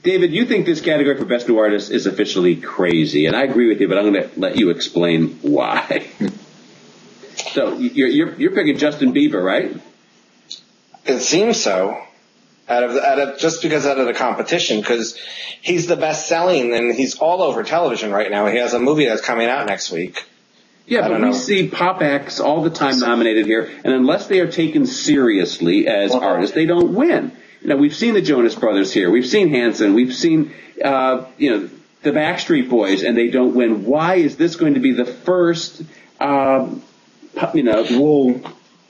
David, you think this category for Best New Artist is officially crazy, and I agree with you, but I'm going to let you explain why. So you're picking Justin Bieber, right? It seems so. Just because out of the competition, because he's the best selling and he's all over television right now. He has a movie that's coming out next week. Yeah, but we see pop acts all the time nominated here, and unless they are taken seriously as artists, they don't win. Now, we've seen the Jonas Brothers here. We've seen Hanson. We've seen, the Backstreet Boys, and they don't win. Why is this going to be the first, teen idol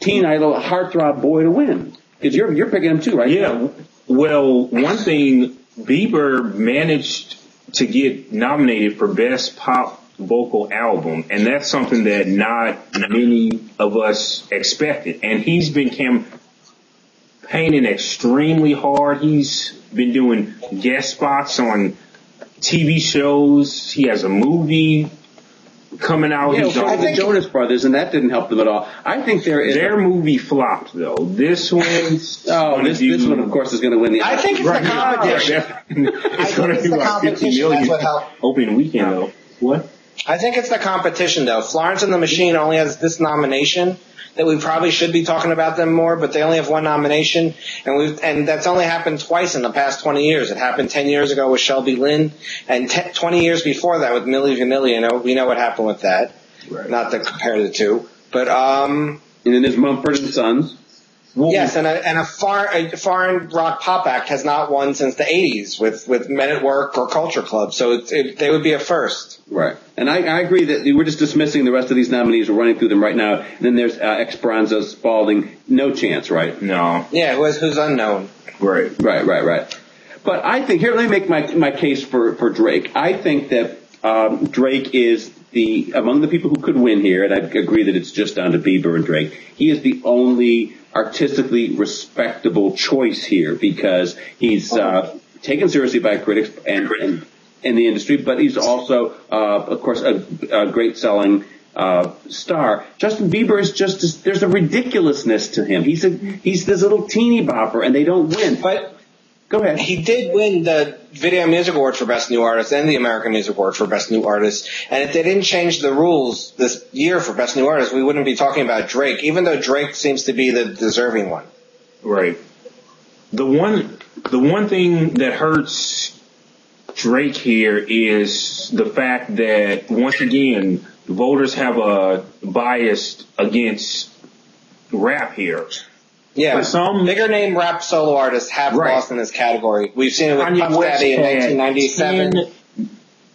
heartthrob boy to win? Because you're picking him too, right? Yeah. Well, one thing, Bieber managed to get nominated for Best Pop Vocal Album, and that's something that not many of us expected. And he's been campaigning extremely hard. He's been doing guest spots on TV shows. He has a movie coming out. Yeah, the Jonas Brothers, and that didn't help them at all. I think their movie flopped though. This one's this one of course is going to win the. I think it's the competition. It's going to be like 50 million opening weekend though. What? I think it's the competition though. Florence and the Machine only has this nomination. That we probably should be talking about them more, but they only have one nomination, and that's only happened twice in the past 20 years. It happened 10 years ago with Shelby Lynn, and 20 years before that with Milli Vanilli. We know what happened with that. Right. Not to compare the two, but and then there's Mumford and Sons. Yes, and a foreign rock pop act has not won since the 80s with Men at Work or Culture Club, so they would be a first. Right. And I agree that we're just dismissing the rest of these nominees. We're running through them right now. And then there's Esperanza Spalding. No chance, right? No. Yeah, who's unknown. Right. But I think, here, let me make my case for Drake. I think that Drake is among the people who could win here, and I agree that it's just down to Bieber and Drake, he is the only artistically respectable choice here because he's taken seriously by critics and in the industry, but he's also, of course, a great selling star. Justin Bieber is there's a ridiculousness to him. He's this little teeny bopper, and they don't win. But go ahead. He did win the Video Music Award for Best New Artist and the American Music Award for Best New Artist. And if they didn't change the rules this year for Best New Artist, we wouldn't be talking about Drake, even though Drake seems to be the deserving one. Right. The one thing that hurts Drake here is the fact that, once again, voters have a bias against rap here. Yeah, but some bigger name rap solo artists have lost in this category. We've seen it with Puff Daddy in 1997.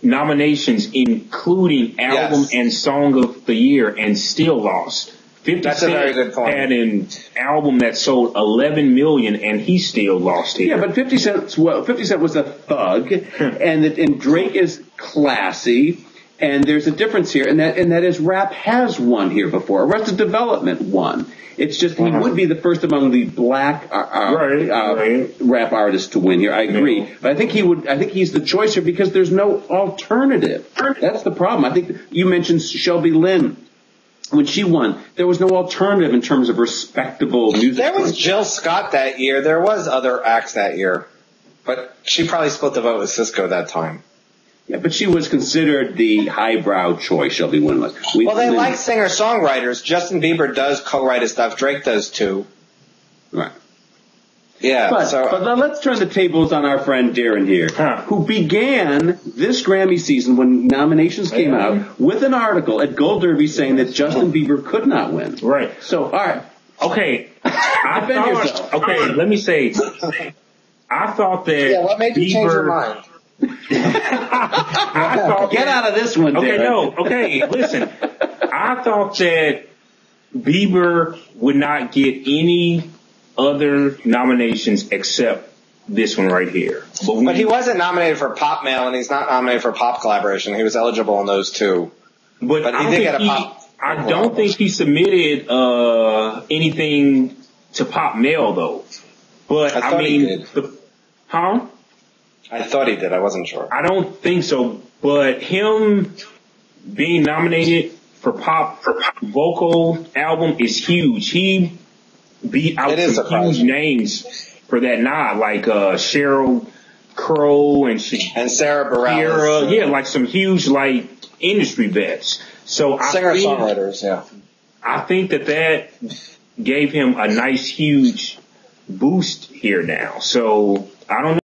Nominations, including album and song of the year, and still lost. 50 That's Cent a very good point. Had an album that sold 11 million, and he still lost here. Yeah, but 50 Cent was a thug, and Drake is classy. And there's a difference here, and that is rap has won here before. Arrested Development won. It's just he would be the first among the black rap artists to win here. I agree, but I think he's the choice here because there's no alternative. That's the problem. I think you mentioned Shelby Lynn. When she won, there was no alternative in terms of respectable music. There was Jill Scott that year. There was other acts that year, but she probably split the vote with Cisco that time. Yeah, but she was considered the highbrow choice, Shelby Lynn was. They like singer-songwriters. Justin Bieber does co-write his stuff. Drake does too. Right. Yeah. But let's turn the tables on our friend Darrin here, who began this Grammy season when nominations came out with an article at Gold Derby saying that Justin Bieber could not win. Right. So, all right. Okay. Let me say, I thought that Yeah, what made you change your mind? Get out of this one, Darrin. Listen. I thought that Bieber would not get any other nominations except this one right here. But he wasn't nominated for Pop Mail, and he's not nominated for Pop Collaboration. He was eligible in those two. But he did get a Pop. I don't think he submitted anything to Pop Mail though. But I mean, he did. I thought he did. I wasn't sure. I don't think so. But him being nominated for Pop Vocal Album is huge. He beat out some huge names for that nod, like Cheryl Crow and Sarah Bareilles. Yeah, like some huge like industry vets. So singer-songwriters, yeah. I think that gave him a nice huge boost here now. So I don't know.